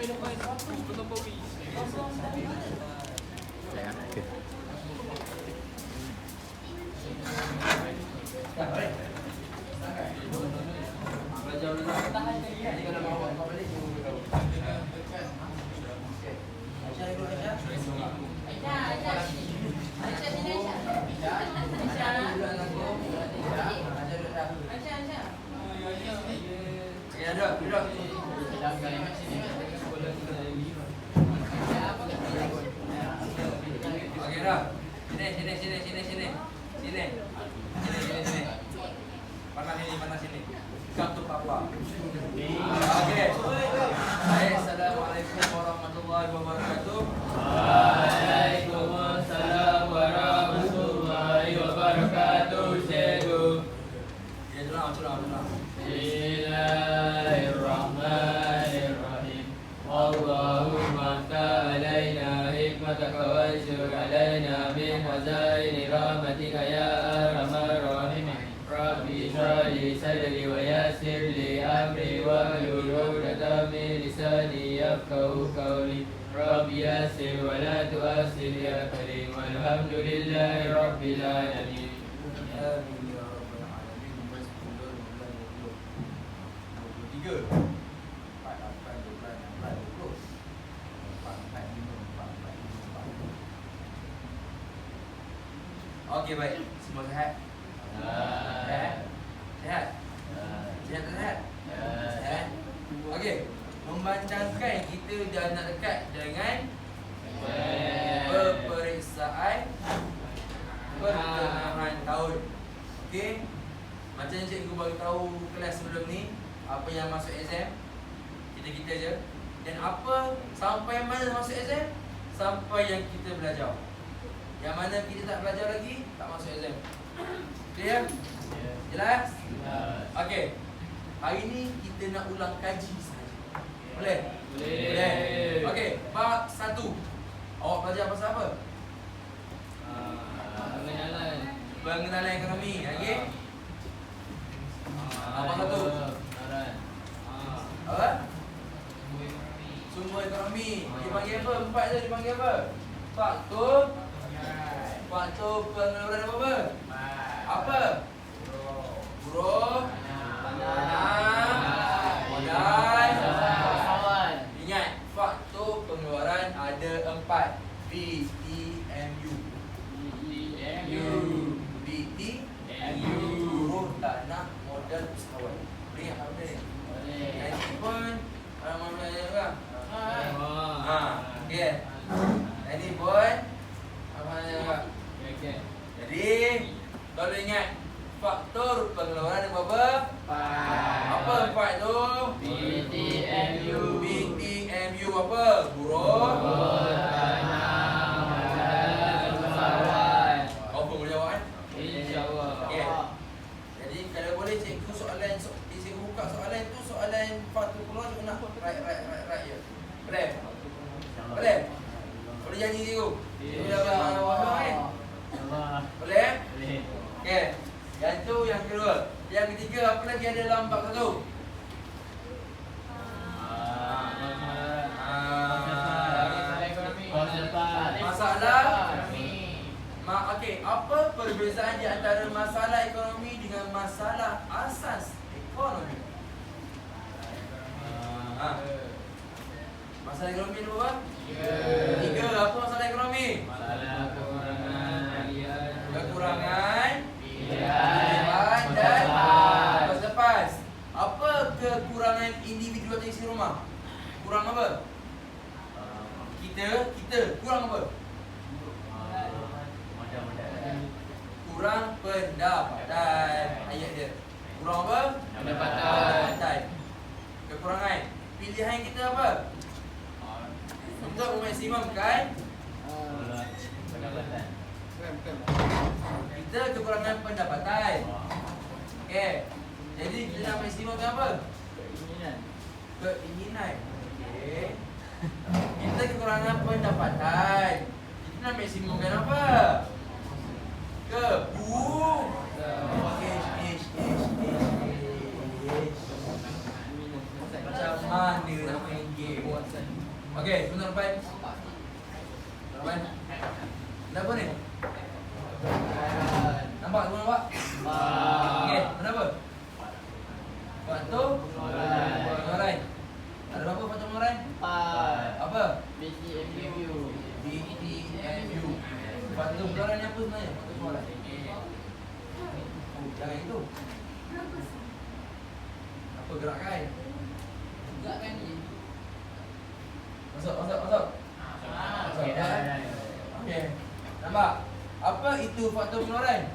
Okey dah. Sini. Panas sini. Come to papa. Okey. Baik, assalamualaikum warahmatullahi wabarakatuh. Waalaikumsalam warahmatullahi wabarakatuh. Cikgu. Ya, curang. Bismillahirrahmanirrahim. Allahumma ta'alaina hikmataka wa syur alaina min hazaini rahmatika ya arhamar rahimin. Rabbi shrah li sadri wa yassir li amri wa hlul 'uqdatam min lisani yafqahu qawli. Rabbi yassir wa la tu'assir ya karim. Walhamdulillahi rabbil alamin. Amin ya rabbal alamin. Nombor 10 23. Okey, baik. Semua sihat? Sihat? Okey. Memandangkan kita dah nak dekat dengan peperiksaan pertengahan tahun. Okey. Macam yang cikgu bagi tahu kelas sebelum ni, apa yang masuk exam, kita je. Dan apa sampai mana masuk exam? Sampai yang kita belajar. Yang mana kita tak belajar lagi, tak masuk exam. Clear? Jelas? Okey. Hari ni kita nak ulang kaji saja. Boleh? Boleh. Okey, bab 1. Awak belajar pasal apa? Pengenalan ekonomi. Okey. Apa satu? Apa? Sumber ekonomi. Dipanggil apa? 4 tu dipanggil apa? Faktor pengeluaran apa? Apa? Buruh, modal. Ingat, faktor pengeluaran ada 4. BTMU. Buruh, tanah, modal, usahawan. Boleh ingat apa ni? Ini pun mana apa? Okey. Ini pun apa? Jadi, kalau ingat faktor pengeluaran apa? Apa 4 tu? BTMU apa? Buruh, tanah, modal, usahawan. Kau pun boleh jawab kan? InsyaAllah. Okey. Jadi kalau boleh cikgu buka soalan tu, soalan faktor pengeluaran cikgu nak right je. Boleh? Boleh janji cikgu? Boleh apa kan? Boleh? Okey. Yang tu yang kedua. Yang ketiga, apa lagi ada dalam bab 1? Masalah. Okey, apa perbezaan di antara masalah ekonomi dengan masalah asas ekonomi? Masalah ekonomi ni apa? 3. Apa masalah ekonomi? Kekurangan pilihan dan lepas. Apa kekurangan individu atau isi rumah? Kurang apa? Kita kurang apa? Kurang pendapatan. Ayat dia. Kurang apa? Pendapatan. Kekurangan pilihan kita apa? Untuk memaksimumkan pendapatan. Kita kekurangan pendapatan. Okey. Jadi kita nak maksimumkan apa? Keinginan. Okey. Kita kekurangan pendapatan. Kita nak maksimumkan apa? Macam mana nak main game? Okey, sebentar depan. Depan. Kenapa ni? Nampak semua nampak? Okey, kenapa? Faktor pengeluaran. Ada berapa faktor pengeluaran? 4. Apa? BTMU. BTMU. Faktor pengeluaran ni apa sebenarnya? Faktor pengeluaran. Oh, jangan itu. Apa gerakan? Gerakan ni. Masuk. Okey. Nampak? Apa itu faktor pengeluaran?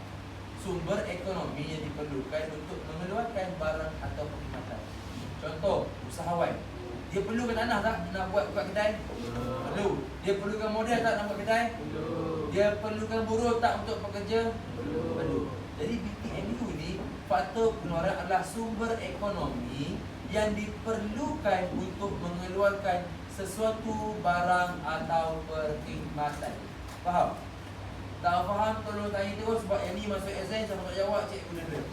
Sumber ekonomi yang diperlukan untuk mengeluarkan barang atau perkhidmatan. Contoh, usahawan. Dia perlukan tanah tak nak buka kedai? Perlu. Dia perlukan modal tak nak buat kedai? Perlu. Dia perlukan buruh tak untuk bekerja? Perlu. Jadi BTMU ni, faktor pengeluaran adalah sumber ekonomi yang diperlukan untuk mengeluarkan sesuatu barang atau perkhidmatan. Faham? Tak faham tolong tanya terus sebab yang ni masuk exam saya tak jawab cikgu dia.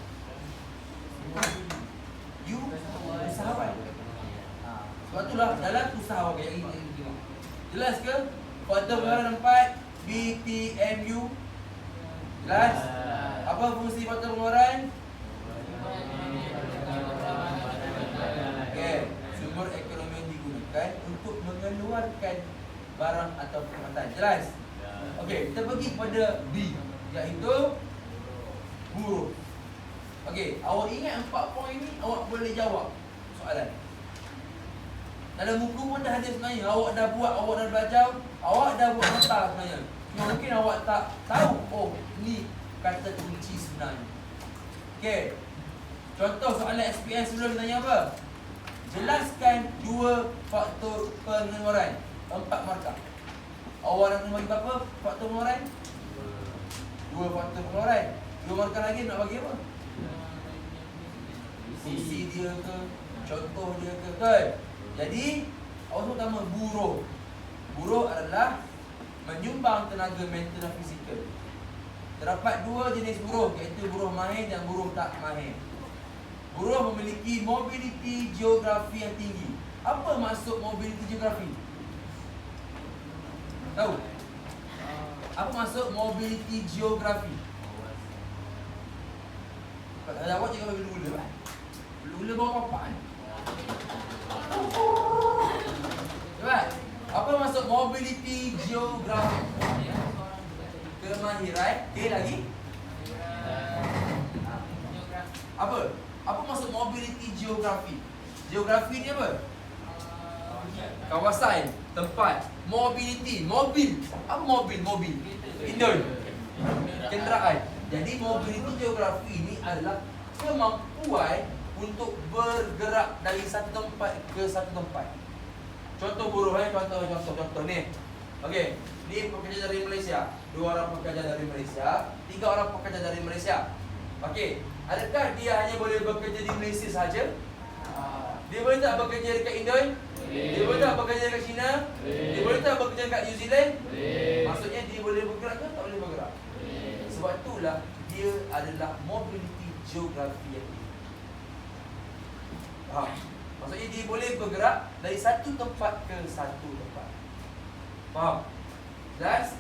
You usahawan. Sebab itulah dalam usahawan yang ini tengok. Jelas ke? Faktor pengeluaran 4 BTMU. Jelas? Apa fungsi faktor pengeluaran? Okey, sumber ekonomi yang digunakan untuk mengeluarkan barang atau perkhidmatan. Jelas? Okey, kita pergi pada B, iaitu buruh. Okey, awak ingat 4 poin ni, awak boleh jawab soalan. Dalam buku pun dah ada sebenarnya. Awak dah buat, awak dah belajar, awak dah buat nota sebenarnya. Cuma mungkin awak tak tahu, oh, ni kata kunci sebenarnya. Okey. Contoh soalan SPM sebelum tanya apa? Jelaskan 2 faktor pengeluaran. 4 markah. Awak nak bagi berapa faktor pengeluaran? 2 faktor pengeluaran. 2 markah lagi nak bagi apa? Fungsi dia ke, contoh dia ke, betul? Jadi, awak pertama buruh. Buruh adalah menyumbang tenaga mental dan fizikal. Terdapat 2 jenis buruh, iaitu buruh mahir dan buruh tak mahir. Buruh memiliki mobiliti geografi yang tinggi. Apa maksud mobiliti geografi? Tahu? Apa maksud mobiliti geografi? Kalau jawab jangan bagi lula kan? Lula bawa papan. Cepat. Apa maksud mobiliti geografi? Kemahiran. Okay, lagi? Apa? Apa maksud mobiliti geografi? Geografi ni apa? Kawasan, tempat, mobiliti, mobil. Apa mobil? Mobil. Indon. Kenderaan. Jadi mobiliti geografi ni adalah kemampuan untuk bergerak dari satu tempat ke satu tempat. Contoh buruh contoh ni. Okey, ni pekerja dari Malaysia. 2 orang pekerja dari Malaysia, 3 orang pekerja dari Malaysia. Okey, adakah dia hanya boleh bekerja di Malaysia saja? Dia boleh tak bekerja dekat Indon? Dia boleh tak bekerja dekat China? Dia boleh tak bekerja dekat New Zealand? Maksudnya dia boleh bergerak ke tak boleh bergerak? Sebab itulah dia adalah mobility geografi yang tinggi. Faham? Maksudnya dia boleh bergerak dari satu tempat ke satu tempat. Faham? Jelas?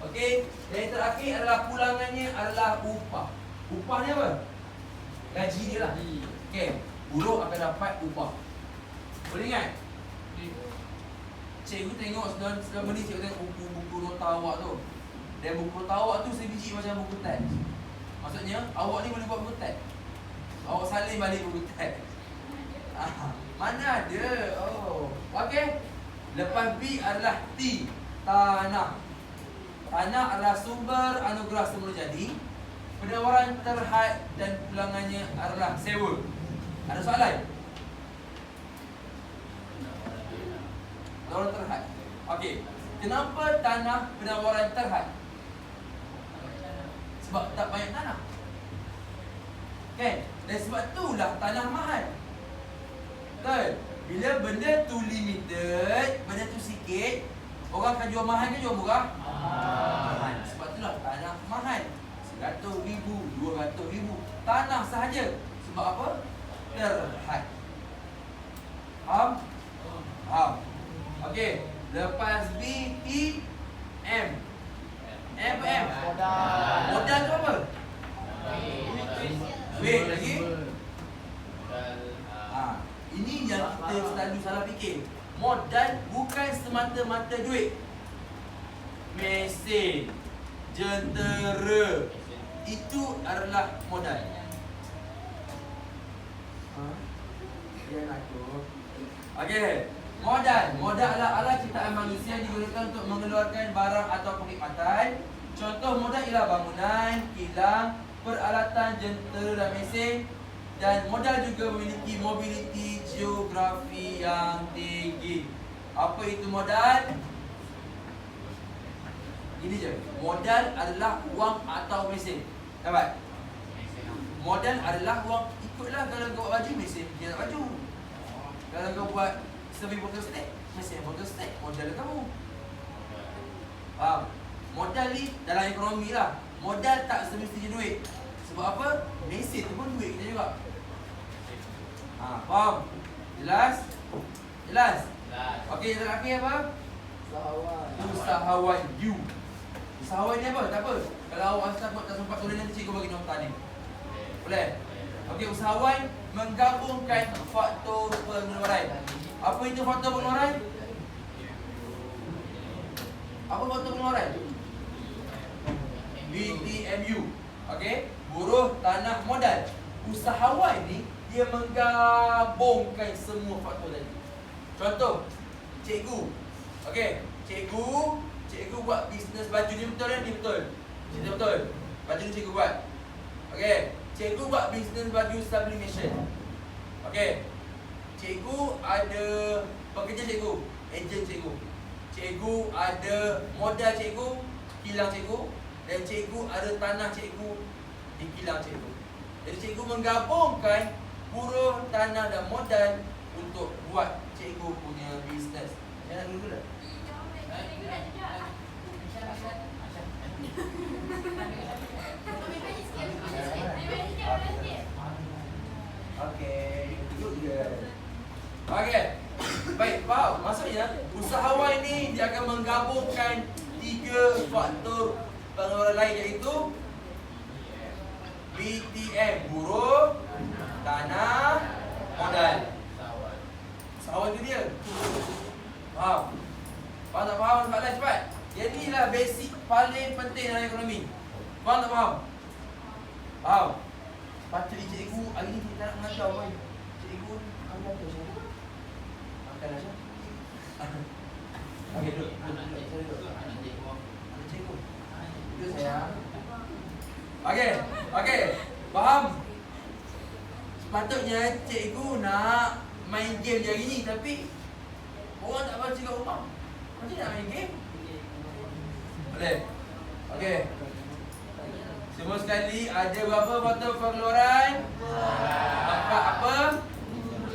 Okey, dan yang terakhir adalah pulangannya adalah upah. Upah ni apa? Gaji dia lah. Okey, buruh akan dapat upah. Boleh ingat? Cikgu tengok selama ni cikgu tengok buku nota awak tu. Dan buku nota awak tu sebiji macam buku teks. Maksudnya awak ni boleh buat buku teks. Awak salin balik buku teks. Mana ada? Oh, okey. Lepas B adalah T, tanah. Tanah adalah sumber anugerah semula jadi. Penawaran terhad dan pulangannya adalah sewa. Ada soalan? Penawaran terhad. Okey. Kenapa tanah penawaran terhad? Sebab tak banyak tanah. Kan? Dan sebab itulah tanah mahal. Betul? Bila benda tu limited, benda tu sikit, orang akan jual mahal ke jual murah? Mahal. Sebab itulah tanah mahal. RM100,000, RM200,000. Tanah sahaja. Sebab apa? Terhad. Faham? Faham. Okey. Lepas B, E, M. M apa M? Modal tu apa? Duit lagi? Ini yang kita selalu salah fikir. Modal bukan semata-mata duit. Mesin, jentera, itu adalah modal. Okey. Modal adalah alat ciptaan manusia yang digunakan untuk mengeluarkan barang atau perkhidmatan. Contoh modal ialah bangunan, kilang, peralatan, jentera dan mesin. Dan modal juga memiliki mobiliti geografi yang tinggi. Apa itu modal? Ini je. Modal adalah wang atau mesin. Dapat? Modal adalah wang. Ikutlah kalau kau buat baju, mesin dia nak baju. Kalau kau buat serving botol steak, mesin botol steak, modal kamu. Faham? Modal ni dalam ekonomi lah. Modal tak semestinya duit. Sebab apa? Mesin tu pun duit kita juga. Faham? Jelas? Jelas? Okey, yang terakhir apa? Usahawan. You. Usahawan ni apa? Tak apa. Kalau awak tak sempat tulis nanti cikgu bagi nota ni. Boleh? Okey, usahawan menggabungkan faktor pengeluaran. Apa itu faktor pengeluaran? Apa faktor pengeluaran? BTMU. Okey, buruh, tanah, modal. Usahawan ni dia menggabungkan semua faktor tadi. Contoh, cikgu. Okey, cikgu buat bisnes baju ni betul kan? Ni betul. Cerita betul. Baju ni cikgu buat. Okey, cikgu buat bisnes baju sublimation. Okey. Cikgu ada pekerja cikgu, ejen cikgu. Cikgu ada modal cikgu, kilang cikgu, dan cikgu ada tanah cikgu di kilang cikgu. Jadi cikgu menggabungkan buruh, tanah dan modal untuk buat cikgu punya bisnes. Jangan dulu dah. Okey, good girl. Okey. Baik, faham. Maksudnya usahawan ni dia akan menggabungkan 3 faktor pengeluaran lain, iaitu BTM, buruh, tanah, modal. Usahawan tu dia. Faham? Faham tak faham soalan cepat? Yang ni lah basic paling penting dalam ekonomi. Faham tak faham? Faham? Patut cikgu hari ni kita nak mengajar apa? Cikgu kamu apa Syah? Makan lah Syah. Okey, duduk. Ada cikgu. Duduk sayang. Okey. Faham? Sepatutnya cikgu nak main game je hari ni, tapi orang tak baca kat rumah. Macam nak main game? Boleh? Okey. Semua sekali ada berapa faktor pengeluaran? Apa?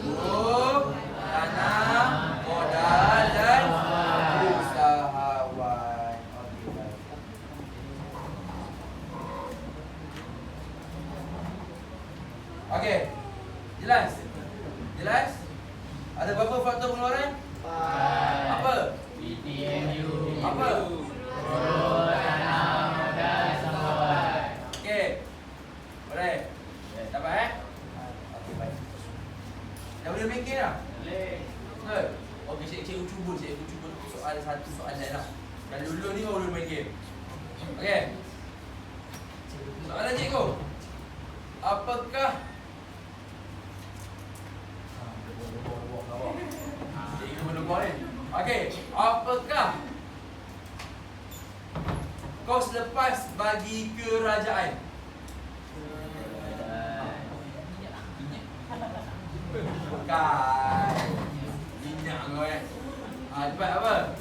Buruh, tanah, modal dan usahawan. Okey, baik. Okey. Jelas? Jelas? Ada berapa faktor pengeluaran? Apa? BTMU. Apa? Buruh, tanah, modal, usahawan. Okey. Boleh? Dapat Okey, baik. Dah boleh main game dah? Boleh. Betul? Okey, cikgu cuba soal satu soalan lah. Dan dulu ni baru main game. Okey. Soalan cikgu. Apakah cikgu berdebar ni? Okey, apakah kos lepas bagi kerajaan? Bukan. Minyak kau kan? Cepat apa?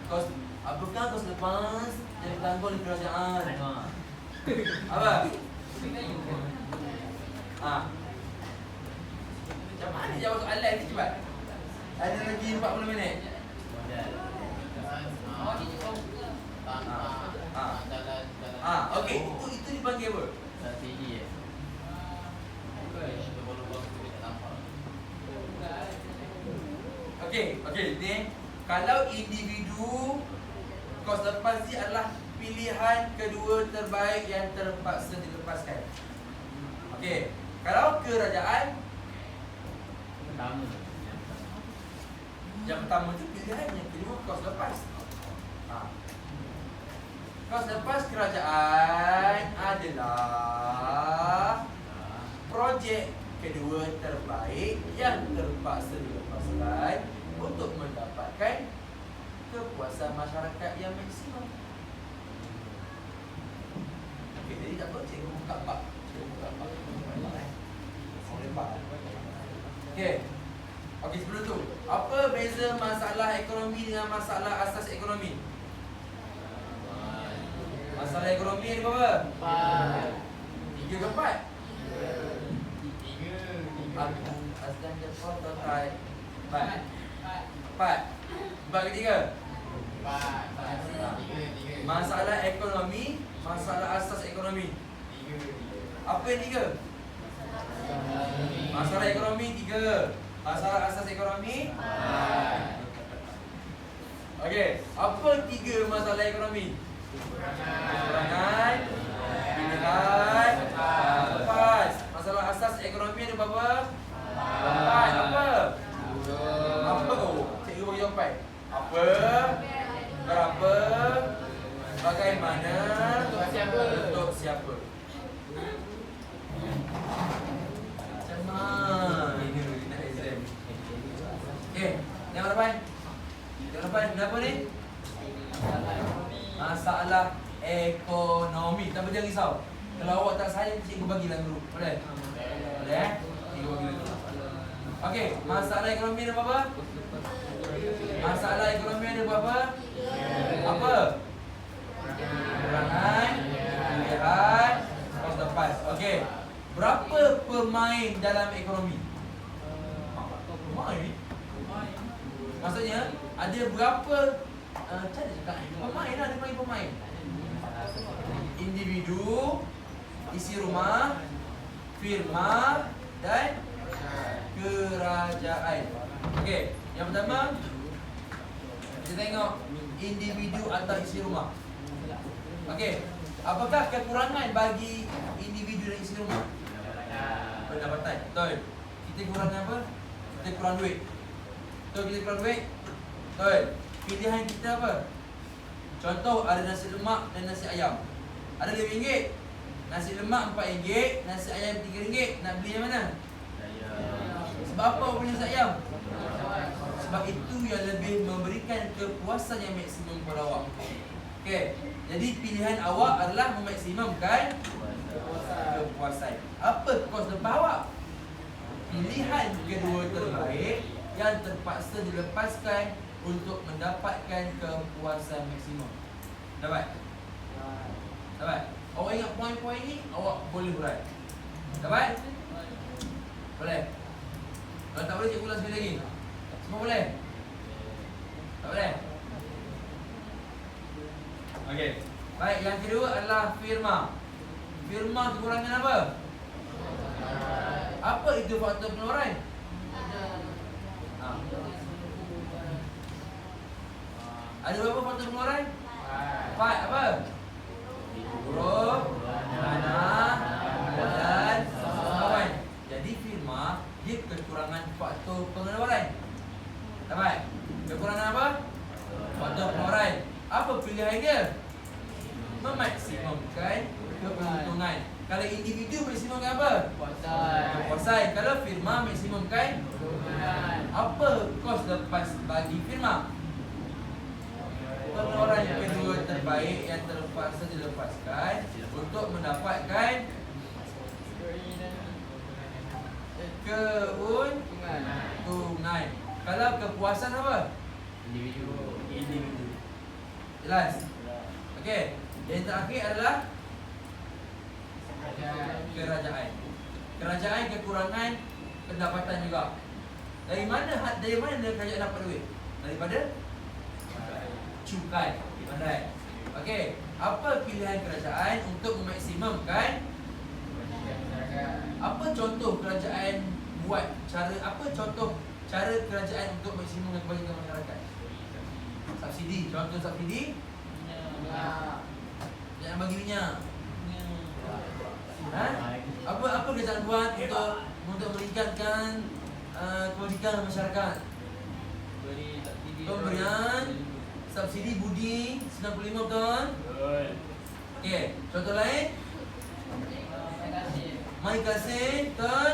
Kos, apakah kos lepas yang ditanggung oleh kerajaan? Apa? Macam mana jawab soalan ni cepat? Ada lagi 40 minit. Okey, itu dipanggil apa? Strategi. Okey, ni kalau individu kos lepas ni adalah pilihan kedua terbaik yang terpaksa dilepaskan. Okey, kalau kerajaan Pertama. yang pertama tu pilihan, yang kedua kos lepas. Kos lepas kerajaan adalah projek kedua terbaik yang terpaksa dilepaskan untuk mendapatkan kepuasan masyarakat yang maksimum. Okey, jadi tak apa, cikgu buka bab. Okey, sebelum tu, apa beza masalah ekonomi dengan masalah asas ekonomi? Masalah ekonomi ada berapa? 3 ke 4? Aku asal jepot total 4. 4 ketiga? 4. Masalah ekonomi, masalah asas ekonomi. Apa yang 3? Masalah ekonomi 3. Masalah asas ekonomi 4. Okey, apa 3 masalah ekonomi? Kekurangan, pilihan, lepas. Masalah asas ekonomi ada berapa? 4. Apa? Apa? Oh, cikgu bagi jawapan. Apa? Berapa? Bagaimana? Untuk siapa? Untuk siapa? Macam mana? Ini nak exam. Okey, yang depan. Yang depan, kenapa ni? Masalah ekonomi. Tak jangan risau. Kalau awak tak sayang, cikgu bagi dalam grup. Boleh? Boleh? Cikgu bagi dalam grup. Okey, masalah ekonomi ada berapa? Masalah ekonomi ada berapa? Apa? Kekurangan, pilihan, kos lepas. Okey. Berapa pemain dalam ekonomi? Pemain? Maksudnya ada berapa cara cakap pemain lah, dia panggil pemain. Individu, isi rumah, firma dan kerajaan. Okey, yang pertama kita tengok individu atau isi rumah. Okey, apakah kekurangan bagi individu dan isi rumah? Pendapatan. Betul. Kita kurang apa? Kita kurang duit. Betul, kita kurang duit. Betul. Pilihan kita apa? Contoh, ada nasi lemak dan nasi ayam. Ada RM5. Nasi lemak RM4, nasi ayam RM3. Nak beli yang mana? Sebab apa awak beli nasi ayam? Sebab itu yang lebih memberikan kepuasan yang maksimum kepada awak. Okey. Jadi pilihan awak adalah memaksimumkan kepuasan. Apa kos lepas awak? Pilihan kedua terbaik yang terpaksa dilepaskan untuk mendapatkan kepuasan maksimum. Dapat? Dapat? Awak ingat poin-poin ni, awak boleh hurai. Dapat? Boleh? Kalau tak boleh, cikgu ulang sekali lagi. Semua boleh? Tak boleh? Okey. Baik, yang kedua adalah firma. Firma kekurangan apa? Apa itu faktor pengeluaran? Ada berapa faktor pengeluaran? 4. Apa? Huruf, tanah, dan kawan. Jadi firma dia kekurangan faktor pengeluaran. Dapat? Kekurangan apa? Faktor pengeluaran. Apa pilihan dia? Memaksimumkan keuntungan. Kalau individu maksimumkan apa? Kepuasan. Kalau firma maksimumkan keuntungan. Apa kos lepas bagi firma? Pengeluaran kedua terbaik yang terpaksa dilepaskan untuk mendapatkan keuntungan. Kalau kepuasan apa? Individu. Jelas? Okey. Yang terakhir adalah kerajaan. Kerajaan kekurangan pendapatan juga. Dari mana kerajaan dapat duit? Daripada cukai. Pandai. Okey. Apa pilihan kerajaan untuk memaksimumkan? Apa contoh kerajaan buat cara, apa contoh cara kerajaan untuk maksimumkan kebajikan masyarakat. Subsidi, contoh subsidi jangan bagi minyak. Apa kerajaan buat untuk meningkatkan kebajikan masyarakat? Pemberian subsidi budi 95 betul? Okey, contoh lain? Mai kasih betul?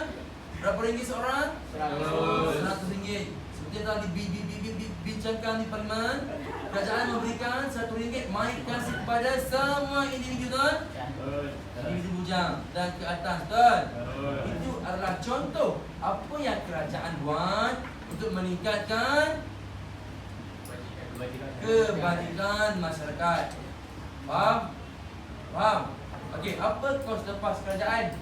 Berapa ringgit seorang? RM100. Seperti yang telah dibincangkan di Parlimen, kerajaan memberikan RM100 mai kasih kepada semua individu betul? Individu bujang dan ke atas betul? Itu adalah contoh apa yang kerajaan buat untuk meningkatkan kebajikan masyarakat. Faham? Faham? Okey, apa kos lepas kerajaan?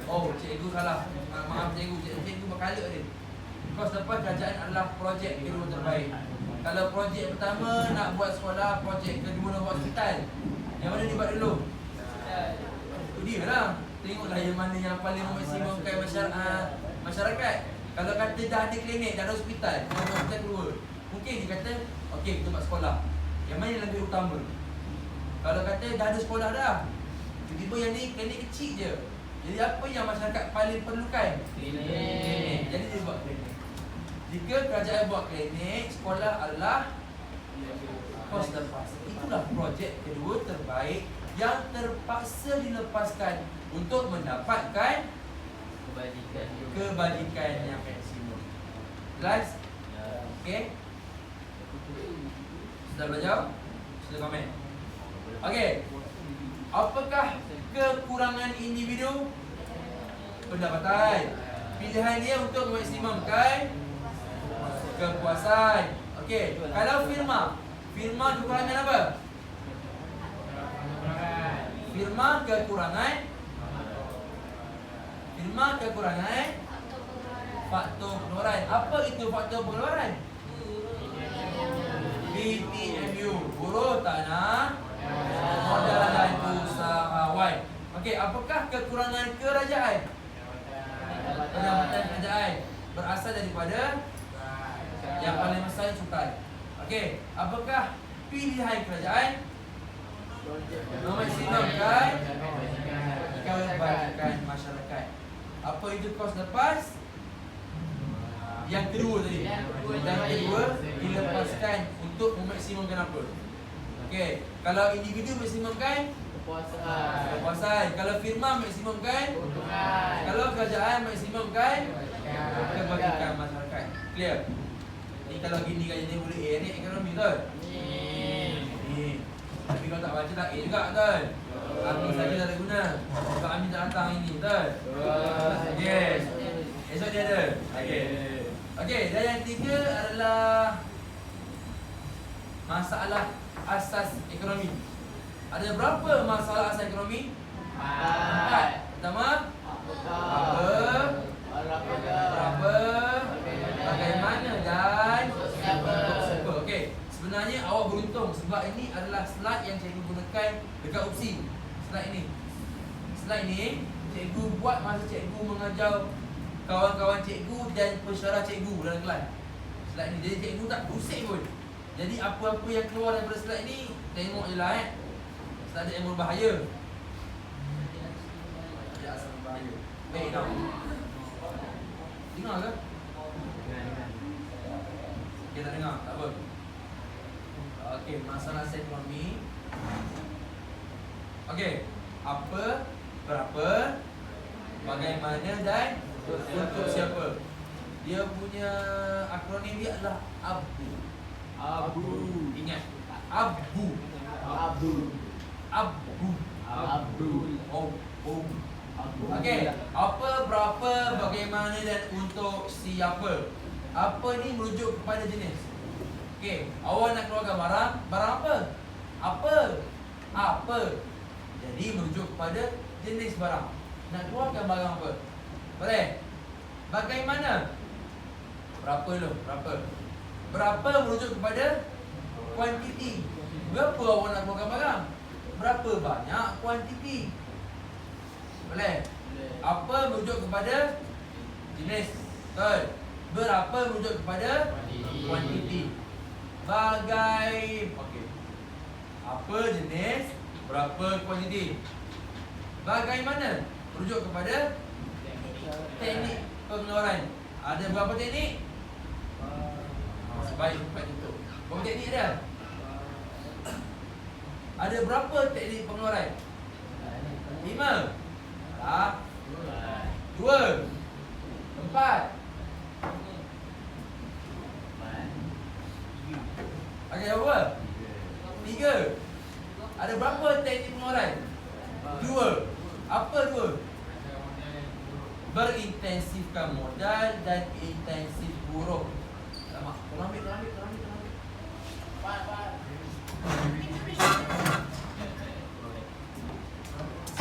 Oh, cikgu salah. Maaf cikgu, cikgu berkali ni. Kos lepas kerajaan adalah projek kedua terbaik. Kalau projek pertama nak buat sekolah, projek kedua nak buat hospital. Yang mana dibuat dulu? Dia lah. Tengoklah yang mana yang paling memaksimumkan masyarakat. Kalau kata dah ada klinik, dah ada hospital, hospital keluar, mungkin dia kata, okey kita buat sekolah. Yang mana yang lebih utama? Kalau kata dah ada sekolah dah, tiba-tiba yang ni klinik kecil je. Jadi apa yang masyarakat paling perlukan? Klinik. Jadi dia buat klinik. Jika kerajaan buat klinik, sekolah adalah kos lepas. Itulah projek kedua terbaik yang terpaksa dilepaskan untuk mendapatkan kebajikan yang maksimum. Jelas? Okey? Sudah belajar? Sudah komen? Okey. Apakah kekurangan individu? Pendapatan. Pilihan dia untuk memaksimumkan kepuasan. Okey. Kalau firma kekurangan apa? Firma kekurangan faktor pengeluaran. Apa itu faktor pengeluaran? BTMU, buruh tanah, modal dan usahawan. Okey, apakah kekurangan kerajaan? Pendapatan kerajaan berasal daripada yang paling besar cukai. Okey, apakah pilihan kerajaan? Memaksimumkan kebajikan masyarakat. Apa itu kos lepas? Yang kedua tadi. Yang kedua dilepaskan untuk memaksimumkan apa? Okey, kalau individu maksimumkan kepuasan. Kalau firma maksimumkan keuntungan. Kalau kerajaan maksimumkan kebajikan masyarakat. Clear? Ni kalau gini kan jadi boleh A ni ekonomi betul? Ni. Tapi kalau tak baca tak A juga betul? Aku saja tak ada guna. Sebab Amin tak datang ini betul? Yes. Esok dia ada. Okey. Okey, dan yang ketiga adalah masalah asas ekonomi. Ada berapa masalah asas ekonomi? 4. Pertama, berapa, bagaimana dan untuk siapa. Okey, sebenarnya awak beruntung sebab ini adalah slide yang cikgu gunakan dekat UPSI. Slide ini cikgu buat masa cikgu mengajar kawan-kawan cikgu dan pensyarah cikgu dalam kelas. Slide ni, jadi cikgu tak pusing pun. Jadi apa-apa yang keluar daripada slide ni, tengok je lah Slide yang berbahaya. Ada asal berbahaya. Baik tau. Dengar ke? Okay, tak dengar? Tak apa. Okey, masalah ekonomi. Okey, apa, berapa, bagaimana dan untuk siapa. Dia punya akronim dia adalah ABU. Ingat, ABU. Okey, apa, berapa, bagaimana dan untuk siapa. Apa ni merujuk kepada jenis. Okey, awak nak keluarkan barang apa? Apa? Jadi merujuk kepada jenis barang. Nak keluarkan barang apa? Boleh? Bagaimana? Berapa dulu? Berapa merujuk kepada kuantiti. Berapa awak nak keluarkan barang? Berapa banyak kuantiti? Boleh? Apa merujuk kepada jenis. Betul. Berapa merujuk kepada kuantiti. Okey. Apa jenis, berapa kuantiti. Bagaimana merujuk kepada teknik pengeluaran. Ada berapa teknik? Baik, untuk. Berapa teknik ada? Ada berapa teknik pengeluaran? 5. Tak. 2. 4. Okey, apa? 3. Ada berapa teknik pengeluaran? 2. Apa 2? Berintensifkan modal dan intensif buruh. Alamak, tolong ambil.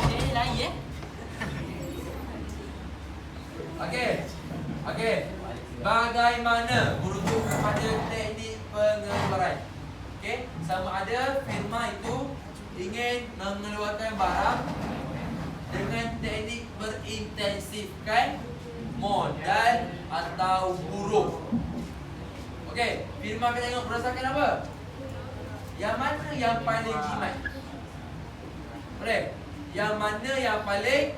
Ini lain Okey. Bagaimana merujuk kepada teknik pengeluaran? Okey, sama ada firma itu ingin mengeluarkan barang dengan teknik berintensifkan modal atau buruh. Okey, firma akan tengok berdasarkan apa? Yang mana yang paling jimat? Boleh? Yang mana yang paling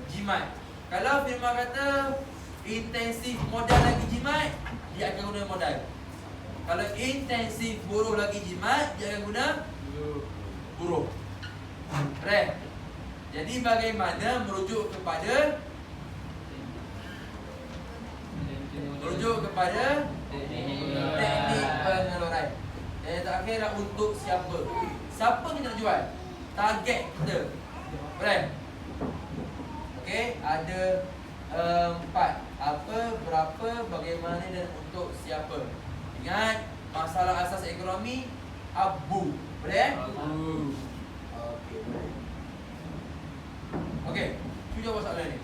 jimat? Kalau firma kata intensif modal lagi jimat, dia akan guna modal. Kalau intensif buruh lagi jimat, dia akan guna buruh. Boleh? Jadi bagaimana merujuk kepada teknik pengeluaran. Yang terakhir adalah untuk siapa? Siapa kita nak jual? Target kita. Boleh? Okey, ada 4. Apa, berapa, bagaimana dan untuk siapa. Ingat, masalah asas ekonomi abu. Boleh? Okey, cuba jawab soalan ni.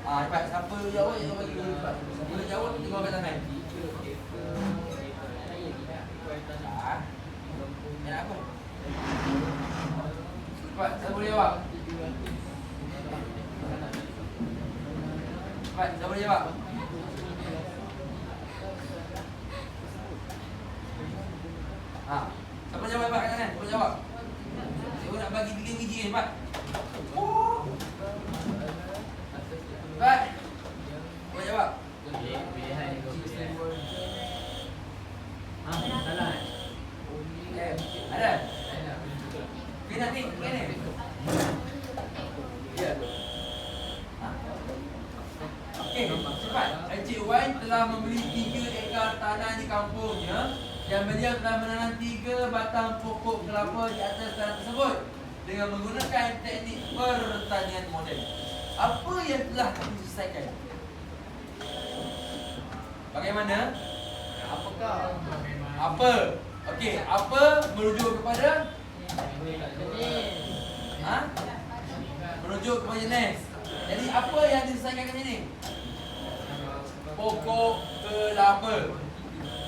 Cepat, siapa jawab yang bagi dulu cepat. Bila jawab kita angkat tangan. Nak apa? Cepat, siapa boleh jawab? Cepat, siapa boleh jawab? Siapa jawab cepat kat tangan? Siapa jawab? Saya nak bagi 3 biji ni, cepat. Cepat. Siapa jawab? Salah. Ada? Okey, nak ni, Ya. Okey, cepat. Encik Wan telah membeli 3 ekar tanah di kampungnya dan beliau telah menanam 3 batang pokok kelapa di atas tanah tersebut dengan menggunakan teknik pertanian moden. Apa yang telah diselesaikan? Bagaimana? Apa? Okey, apa merujuk kepada? Merujuk kepada jenis. Jadi apa yang diselesaikan kat sini? Pokok kelapa.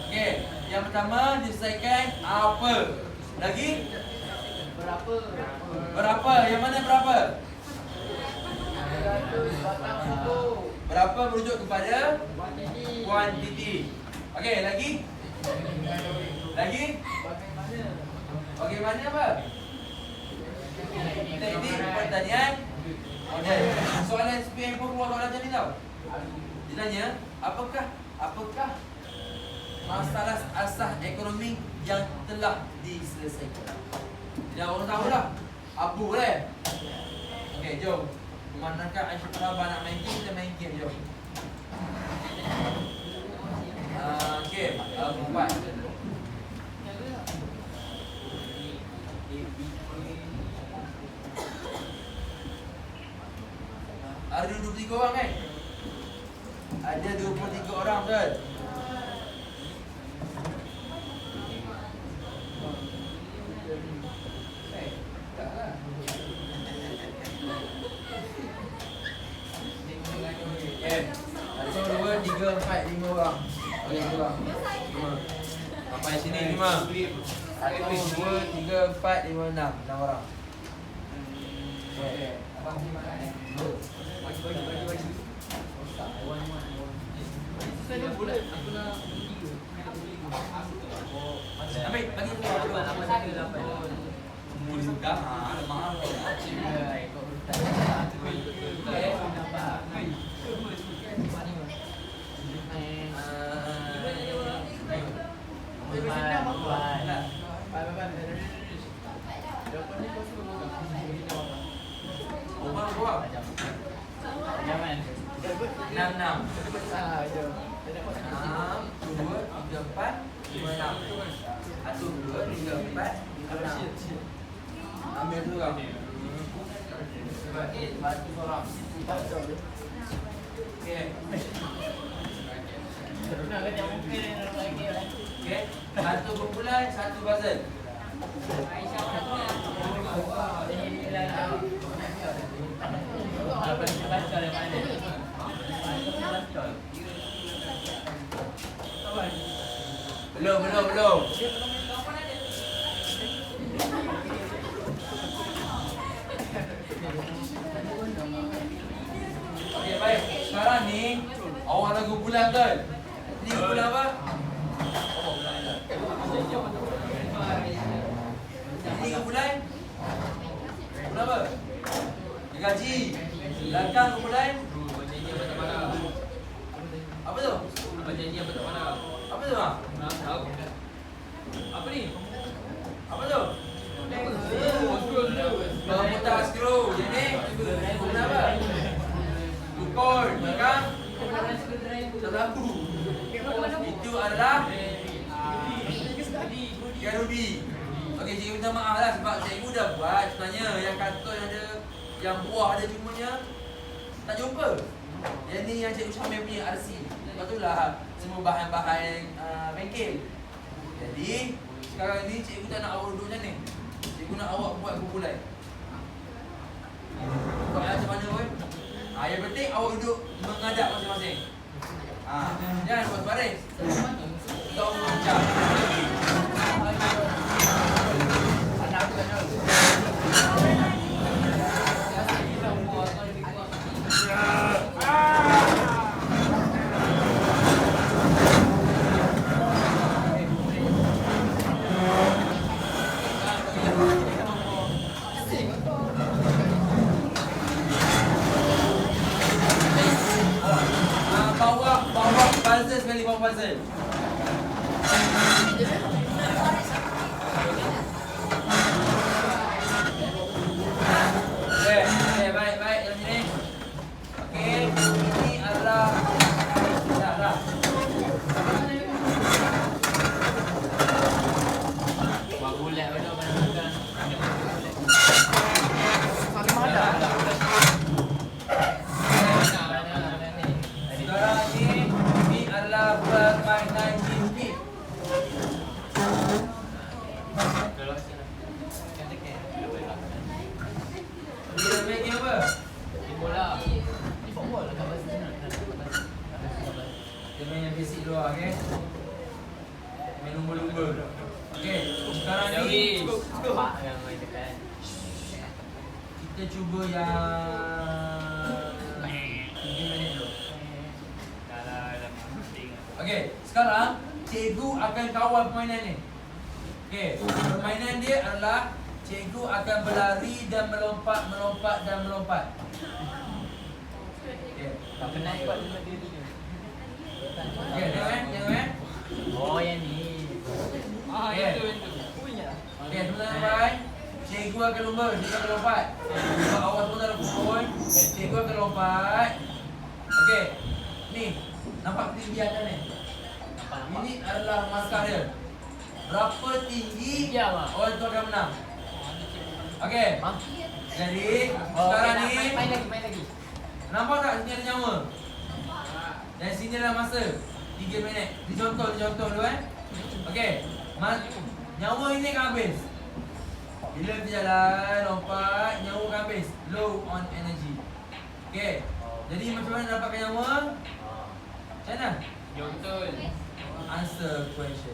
Okey, yang pertama diselesaikan apa? Lagi? Berapa? Yang mana berapa? Berapa merujuk kepada kuantiti. Okey, lagi? Bagaimana apa? Teknik pertanian moden. Soalan SPM pun keluar soalan macam ni tau. Dia tanya, apakah masalah asas ekonomi yang telah diselesaikan? Dia orang tahu lah. Abu boleh? Okey, jom. Memandangkan Aisyah Tarabah nak main game, kita main game, jom. Okey, 4. Ada 23 orang kan? Ada 23 orang, betul? So 2, 3, 4, 5 orang. Okey, 5 orang. 5. Sampai sini 5. 1, 2, 3, 4, 5, 6. 6 orang. Okey. Ambil, bagi tu apa? Boleh sedang ah, mahal. Berapa? 66. 6, 2, 3, 4, 5, 6. 1, 2, 3, 4, 5, 6. 1, 2, 3, 4, 5, 6. Ambil tu kau. Batu seorang. Okey. Okey. 1 puzzle. Belum. Okey, baik. Sekarang ni awal lagu bulan kan? Ni bulan apa? Ini ke bulan? Bulan apa? Gaji. Belakang ke bulan? Apa tu? Apa tu? Apa ni? Apa tu? Pemutar skru. Jadi bulan apa? Tukul. Belakang? Terlaku. Itu adalah Garubi. Okey, cikgu minta maaf lah sebab cikgu dah buat sebenarnya yang karton ada, yang buah ada cumanya tak jumpa. Yang ni yang cikgu Syamil punya RC. Lepas tu lah semua bahan-bahan bengkel. Jadi sekarang ni cikgu tak nak awak duduk macam ni. Cikgu nak awak buat kumpulan. Kau macam mana pun. Yang penting awak duduk menghadap masing-masing. Jangan buat baris. Kau macam bawa puzzle sekali, bawa puzzle. Okey, baik yang ni. Okey, ini adalah dah. Buat bulat betul makan. Sekarang ni adalah permainan game. Dia main game apa? Bola. Ni football kat bahasa sana. Dia main yang basic dulu, okey? Main lumba-lumba. Okey, sekarang ni Pak yang main tekan. kita cuba yang 3 minit dulu. Dalam penting. Okey, sekarang cikgu akan kawal permainan ni. Okey, permainan dia adalah cikgu akan berlari dan melompat. Okey. Tak kena ikut dengan diri dia. Okey, tengok. Oh yang ni. Itu. Okey, teman-teman baik. Cikgu akan lompat. Sebab awak semua dalam pukul, cikgu akan lompat. Okey. Ni, nampak ketinggian ni. Ini adalah markah dia. Berapa tinggi Ya, Mak. orang tu akan menang. Okey. Mak. Jadi, sekarang ni main lagi. nampak tak sini ada nyawa? Dan sini adalah masa 3 minit. Dicontoh dulu Okey. Nyawa ini akan habis. Bila kita jalan, lompat, nyawa akan habis. Low on energy. Okey. Jadi macam mana dapatkan nyawa? Macam mana? Betul. Answer question.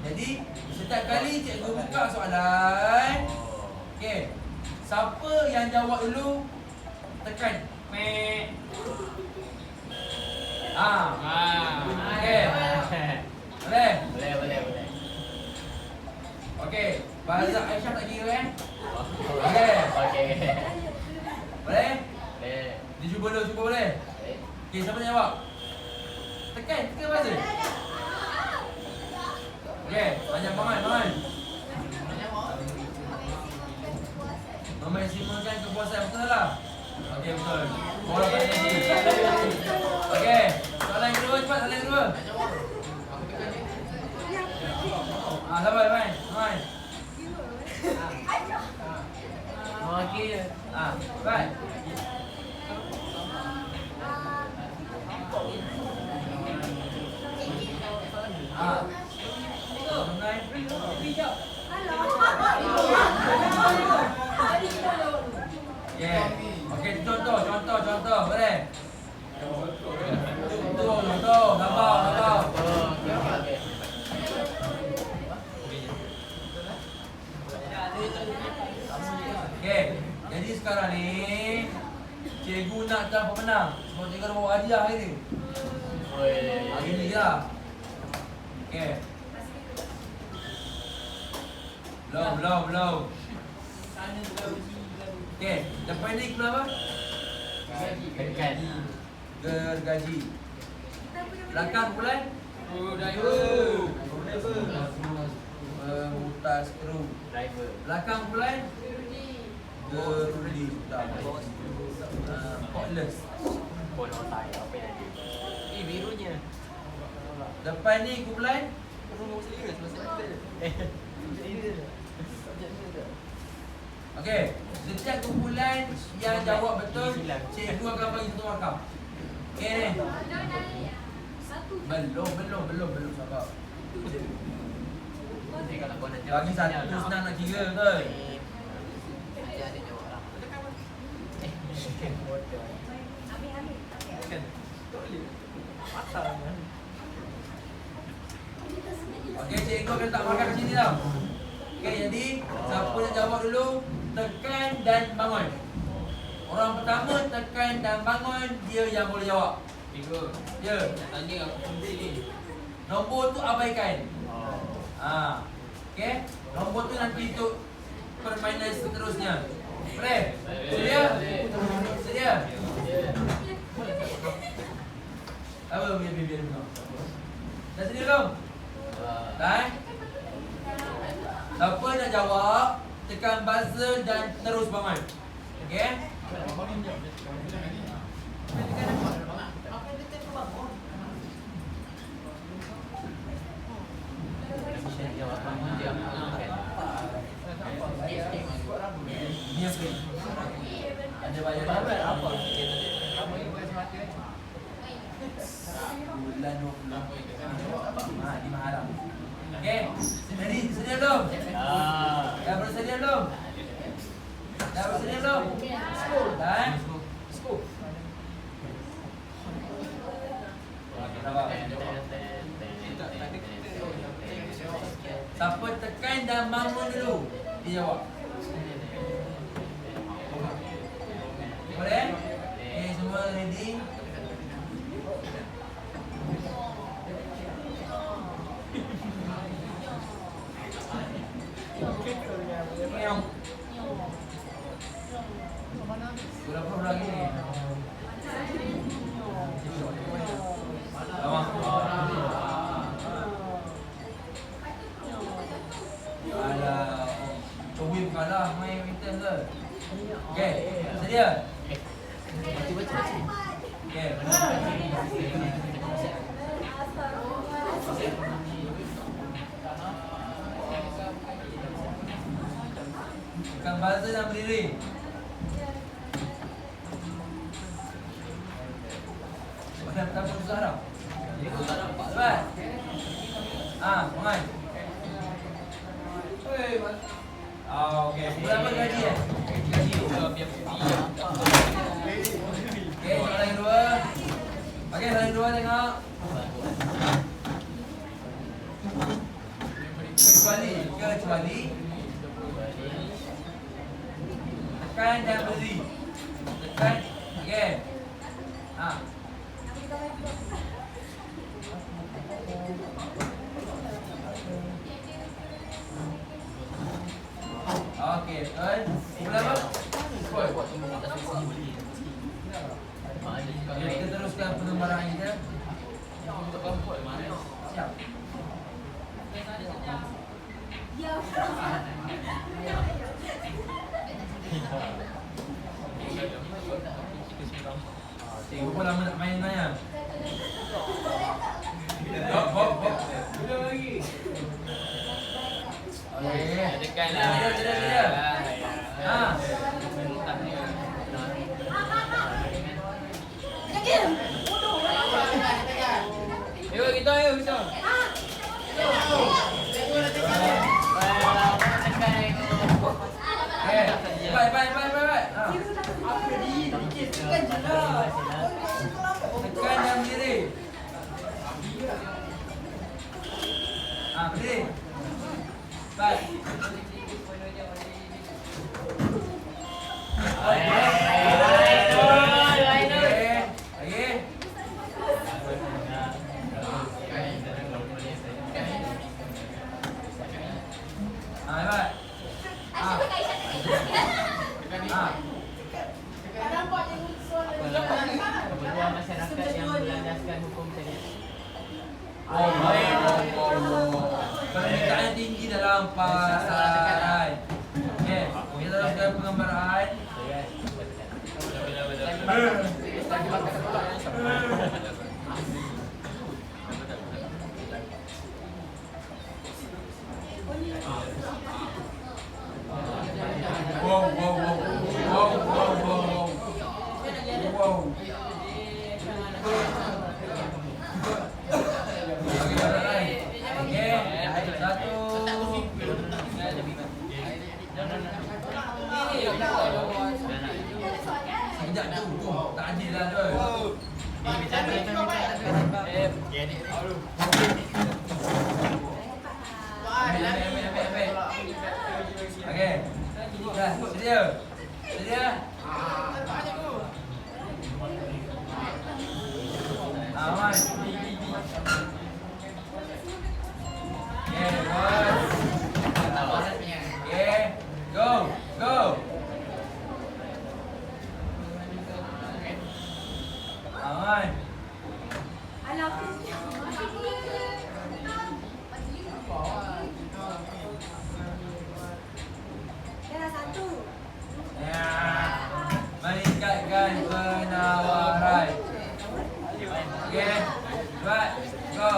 Jadi, setiap kali cikgu buka soalan, okey, siapa yang jawab dulu, tekan. Mek. Okey. Boleh? Boleh. Okey. Bahasa Aisyah tak kira kan? Okey. Okey. Boleh? Boleh. Dia cuba dulu, cuba boleh? Okey, siapa nak jawab? Tekan bahasa. Okey, banyak bangan. Memaksimalkan kepuasan, betul tak? Okey, betul. Orang tak jadi. Okey, soalan kedua cepat, soalan kedua. Sabar, main. Okey. Baik. Okey, contoh, boleh? Contoh, gambar. Okey, jadi sekarang ni cikgu nak tahu pemenang. Sebab cikgu dah bawa hadiah hari ni. Hari ni lah. Okey. Belum. Okey, depan ni keluar apa? Tekan. Gergaji. Belakang bulan? Mutas kru. Driver. Belakang bulan? Gerudi. Pointless. Pon otak apa yang ada? Birunya. Depan ni kumpulan? Okey, setiap kumpulan yang jawab betul, cikgu akan bagi satu markah. Okey ni. Belum sabar. Bagi satu senang nak kira betul. Okey, cikgu akan letak markah kat sini tau. Okey, jadi siapa nak jawab dulu, tekan dan bangun. Orang pertama tekan dan bangun, dia yang boleh jawab. Ya. Tanya aku sendiri. Nombor tu abaikan. Okey. Nombor tu nanti untuk permainan seterusnya. Boleh? Sedia? Apa biar dulu. Dah sedia belum? Dah. Siapa nak jawab, tekan buzzer dan terus bangun. Okey? Ni apa? Ada bayar apa? Bulan 20. Di Maharam. Okey. Jadi sedia belum? Dah bersedia belum? Dah? Siapa tekan dan bangun dulu, dia jawab. Boleh? Okay, semua ready? Berapa lagi ni? Lawang. Alah, Wim kalah main winter ke? Okey, sedia? Okey. Tekan buzzer dan berdiri. Macam tak susah tau. Tak nampak cepat. Bangun. Okey. Berapa gaji Gaji. Okey, soalan kedua. Okey, soalan kedua tengok. Kecuali tekan dan berdiri. Tekan Okey. Ha. Okey, betul. Mula apa? Skor. Okey, kita teruskan penggambaran kita. Siap. Berapa lama nak main Naya? Hop. Okey. Tekanlah. Sedia. Ha. Ayo kita. Okey. Baik. Ha. Tekan dan berdiri. Ha, berdiri. Baik. Lagi. Ha, hebat. Ha. Ha. Keperluan masyarakat yang berlandaskan hukum syariat. Permintaan tinggi dalam pasar. Okey, kita teruskan penggambaran. Wow. Okey, alright. Okey, satu. Sekejap tu. Tak adil lah tu. Ambil. Okey. Dah, sedia. Aman. Okay, boys. Okay, go. Aman. Ya. Meningkatkan penawaran. Okay, right, go.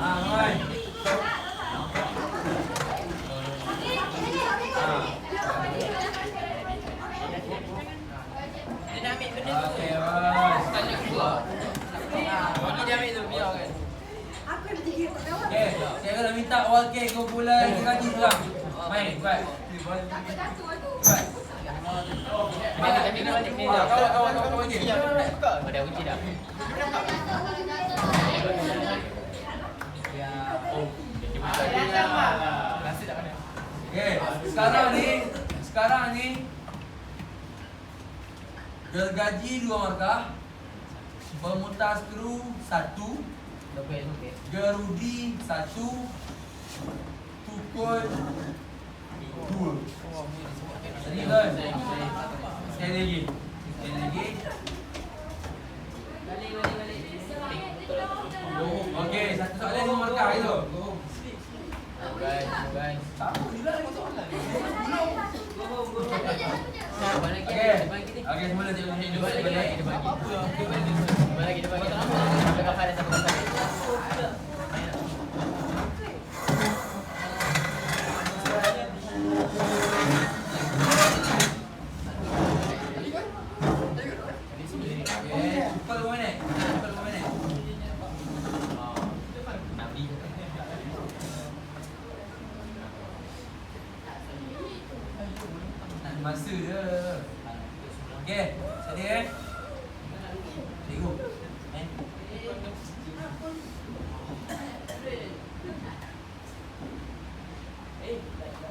Aman. Okay, bos. Okay, saya nak minta wakil kumpulan gaji seorang. Main, right. Right. Kawan je. Pada kunci dah. Okay, sekarang ni gergaji 2 markah, pemutar skru 1, gerudi 1, tukul 2. Tadi kan? Sekali lagi. Okey, satu soalan 2 markah itu. Guys. Okey, semula tengok ni dulu balik. Bagi Sampai kafar dah satu kafar. Masa dia. Okey, sedia. Tengok.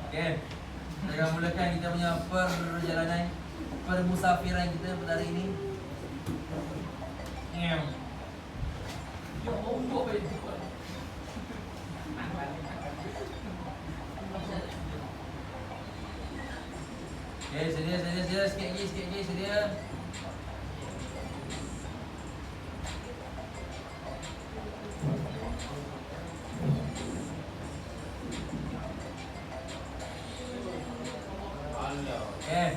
Okey. Kita akan mulakan kita punya perjalanan permusafiran kita pada hari ini. Ya Allah, Okay, sedia. Sikit lagi, sedia. Okay.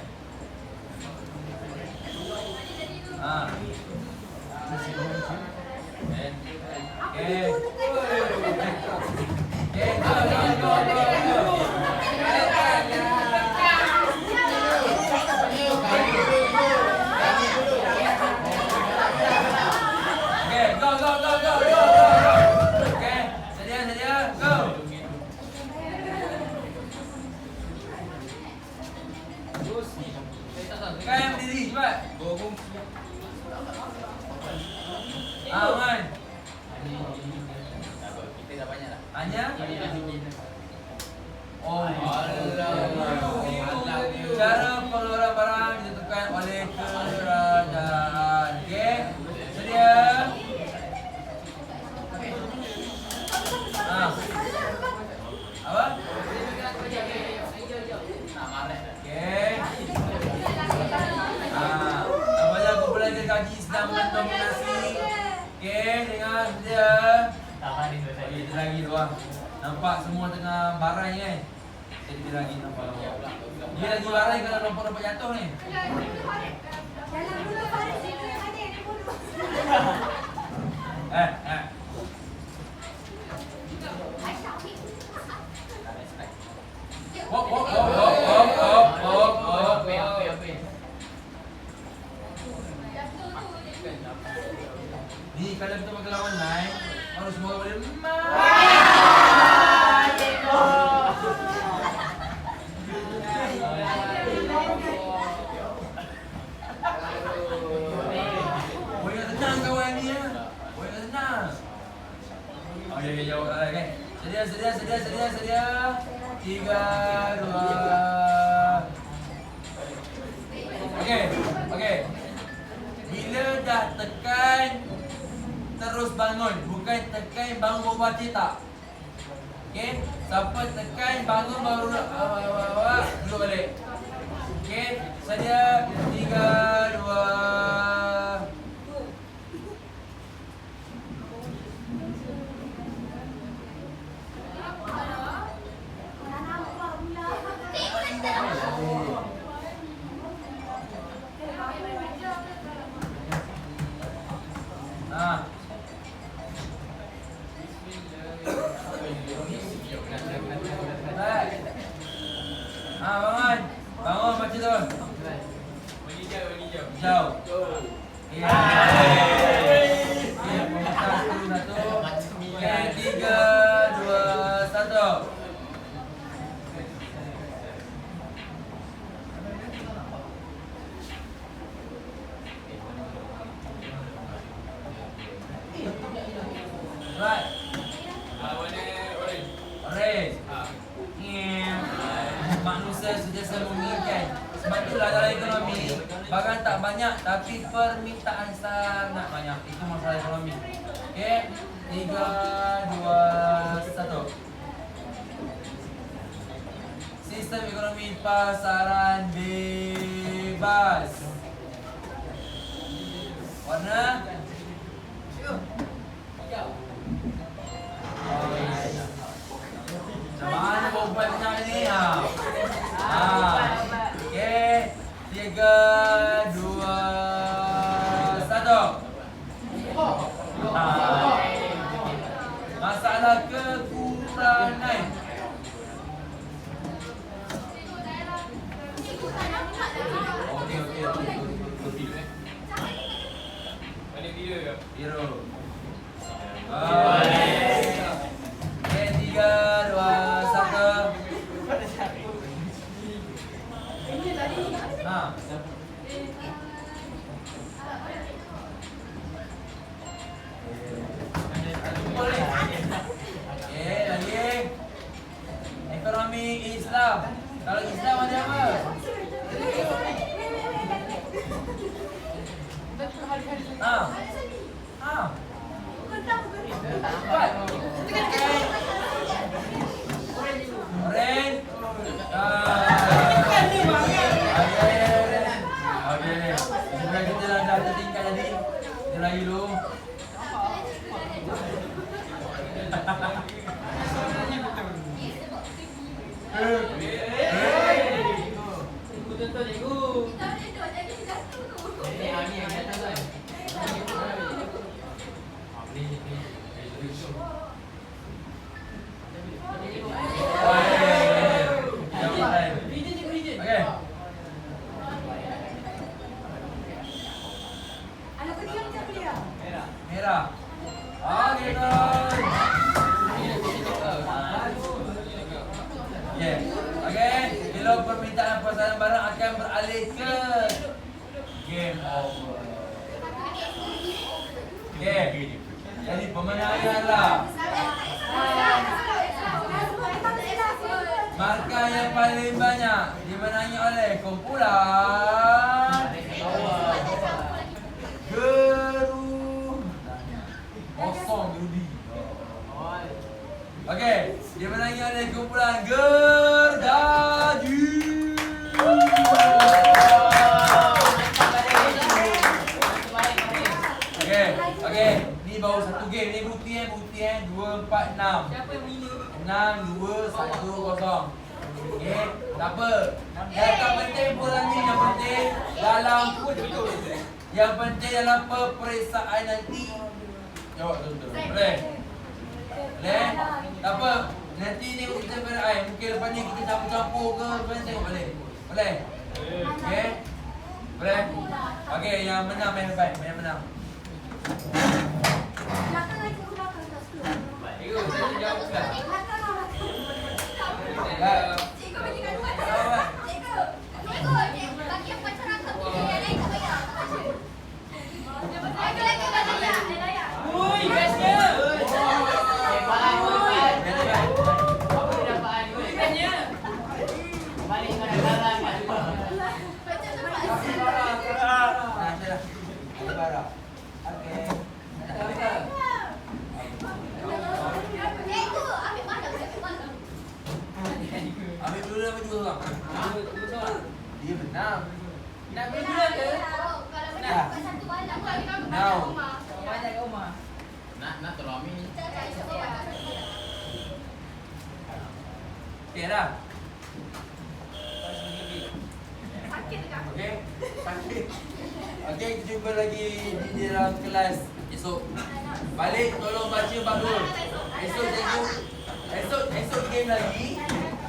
Kan berdiri cepat. Man. Kita dah banyak dah. Hanya? Oh, Allah. cara pengeluaran barang ditentukan oleh kerajaan. Okey. Sedia? Apa? Okey. Apa yang kumpulan kaji sedang mendominasi. Okey, dengar sedia. Kita lagi tu ah. Nampak semua tengah barai kan? Jadi dia lagi nampak. Dia lagi barai kalau nampak jatuh ni. Dalam dulu Faris itu yang ada yang bodoh. Ni kalau kita pakai lawan naik, harus semua boleh boleh tenang kawan ni ya. Boleh tenang. Okey, jawab okey. Sedia. 3, 2. Okey. Bila dah tekan terus bangun, bukan tekan bangun bawa cetak. Okey, siapa tekan bangun baru duduk balik. Okey, sedia 3, 2. Bangun macam tu. Hijau. Ya. Okey, 3, 2, 1. Right. Orange. Manusia sentiasa menginginkan. Sebab itulah dalam ekonomi, barang tak banyak tapi permintaan sangat banyak. Itu masalah ekonomi. Okey, 3, 2, 1. Sistem ekonomi pasaran bebas. Warna? Mana buat macam ni? Okey. 3, 2, 1. Masalah kekurangan. Okey. Biru. Okey, 3, 2, 1. Okey, lagi. Ekonomi Islam. Kalau Islam ada apa? Ah. Ah. Cepat. Oren. Okey. Sebenarnya kita dah tertinggal tadi. Kita lagi dulu. Betul cikgu. Ini yang atas kan. Anak kau diam siapa dia? Merah. Okey guys. Okey. Okey, bila permintaan pasaran barang akan beralih ke game over. Okey. Jadi pemenanganlah markah yang paling banyak dimenangi oleh kumpulan Geru. Kosong Gerudi. Okey, dimenangi oleh kumpulan Gergaji. Okey, ni baru satu game ni bukti 2 4 6. Siapa yang winner? 6 2 1 0. Okey, tak apa. Yang tak penting bola ni, yang penting dalam yang penting dalam peperiksaan nanti jawab betul. Boleh? Boleh? Tak apa. Nanti ni kita berai. Mungkin lepas ni kita campur-campur ke apa tengok boleh. Boleh? Okey. Boleh? Okey, yang menang main baik, yang menang. Belakang lagi aku belakang tak suka. Cikgu, saya jawab kan. Belakang lah. Cikgu bagi kandungan tak? Cikgu bagi yang pacaran tak boleh yang lain tak payah. Lagi bagi ya. Ui, bestnya. Hebat, hebat. Apa kedapaan ni? Bukannya. Balik mana dalam kan? Macam tempat. Nah, dah. Ada barang. Okey. Cikgu, ambil mana? Ambil dulu apa dua orang? Dia menang. Nak beli dulu ke? Kalau menang bukan satu malam, kalau kamu No. banyak rumah. Banyak kat rumah. Nak tolong Ami. Kita cari satu malam satu malam. Okey dah. Sakit dekat aku. Okey. Sakit. Okey, kita jumpa lagi di dalam kelas esok. Balik tolong baca bab 2. Esok cikgu. Esok game lagi.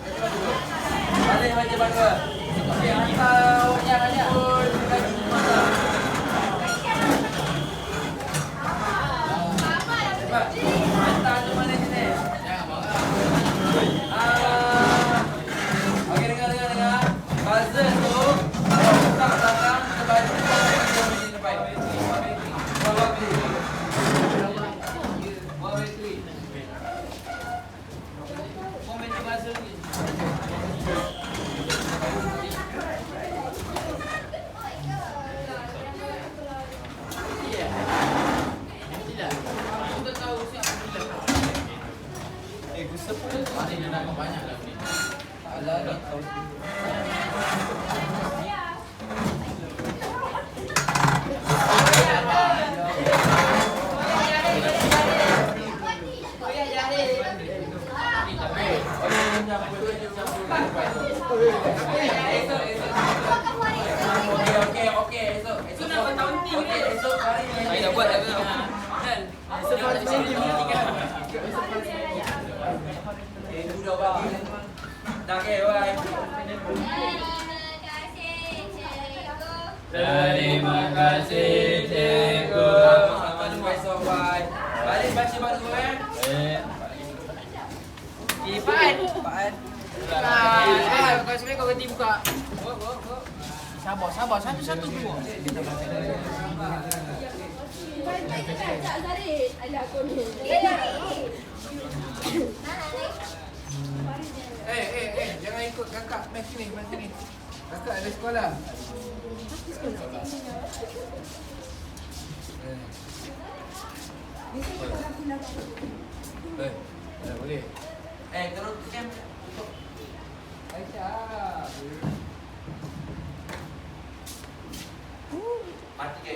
Baca bab 2. Balik baca bab 2. Okey, hantar banyak-banyak. Lagi mana? Cepat. Hantar tu mana sini? Jangan marah. Okey, dengar. Buzzer tu buka belakang, kita baca di depan. Bawa beli. Komen di bahasa ni. Tidak. Aku tak tahu siapa dia. Mari dia nak banyak lah ni. Alah, ni tahu. Okey, esok. Esok nak buat taunting Okey, kan? esok hari ni. Saya dah buat dah kan? Dan esok pada sini tinggal. Itu dah bagi. Dah okey, bye. Terima kasih cikgu. Sampai jumpa esok, bye. Balik baca bab 2 Pak An. Kau sebenarnya kau berhenti buka. Sabar. Satu dulu. Baik-baik sekejap Zarin. Alah aku ni. Jangan ikut. ikut kakak mai sini. Kakak ada sekolah. Tak boleh. Terus kan tutup. Aisyah. Mati ke?